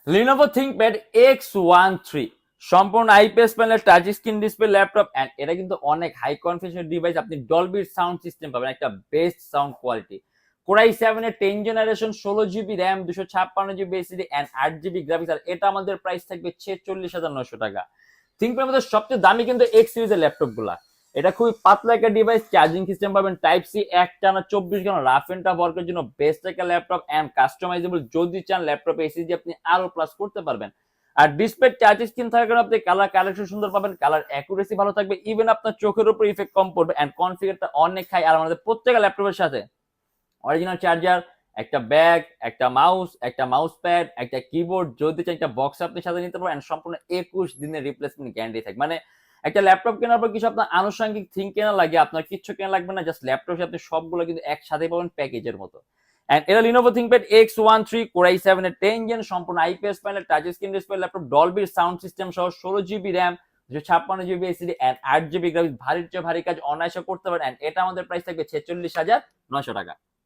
Lenovo ThinkPad X13 সম্পূর্ণ IPS panel touch screen display laptop and এটা কিন্তু অনেক হাই কনফিগারেশন ডিভাইস। আপনি ডলবি সাউন্ড সিস্টেম পাবেন, একটা বেস্ট সাউন্ড কোয়ালিটি। কোরাই 7 এর 10 generation, 16 GB RAM, 256 GB SSD and 8 GB graphics. আর এটা আমাদের প্রাইস থাকবে 46,900 টাকা। থিংকপ্যাডের মধ্যে সবচেয়ে দামি কিন্তু এক্স সিরিজের ল্যাপটপ গুলা। এটা খুবই পাতলা একটা ডিভাইস, চার্জিং সিস্টেম পাবেন টাইপ সি, একটানা 24 ঘন্টা রাফ এন্ড টাফ ওয়ার্কের জন্য বেস্ট একটা ল্যাপটপ এন্ড কাস্টমাইজেবল। যদি চান ল্যাপটপে এসএসডি আপনি আরো প্লাস করতে পারবেন। আর ডিসপ্লে টাচ স্ক্রিন থাকার কারণে আপনি কালার কালেকশন সুন্দর পাবেন, কালার অ্যাকুরেসি ভালো থাকবে, ইভেন আপনার চোখের উপর ইফেক্ট কম পড়বে এন্ড কনফিগারটা অনেক হাই। আর আমাদের প্রত্যেকটা ল্যাপটপের সাথে অরিজিনাল চার্জার, একটা ব্যাগ, একটা মাউস প্যাড, একটা কিবোর্ড, যদি চান একটা বক্স আপনি সাথে নিতে পারেন। সম্পূর্ণ 21 দিনের রিপ্লেসমেন্ট গ্যারান্টি থাকে। মানে একটা ল্যাপটপ কেনার পর কিছু আপনার আনুষঙ্গিক থিং কেনা লাগে, আপনার কিচ্ছু কেনা লাগবে না, জাস্ট ল্যাপটপ আপনি সবগুলো কিন্তু একসাথে পাবেন প্যাকেজের মতো। এন্ড এটা লিনোভো থিংকপ্যাড X13 কোরাই 7 এর 10 জেন, সম্পূর্ণ IPS panel touch screen display laptop, Dolby sound system সহ, 16 GB RAM, 256 GB SSD and 8 GB graphics. ভারীর চেয়ে ভারী কাজ অনায়াসে করতে পারেন। এন্ড এটা আমাদের প্রাইস থাকবে 46,900 টাকা।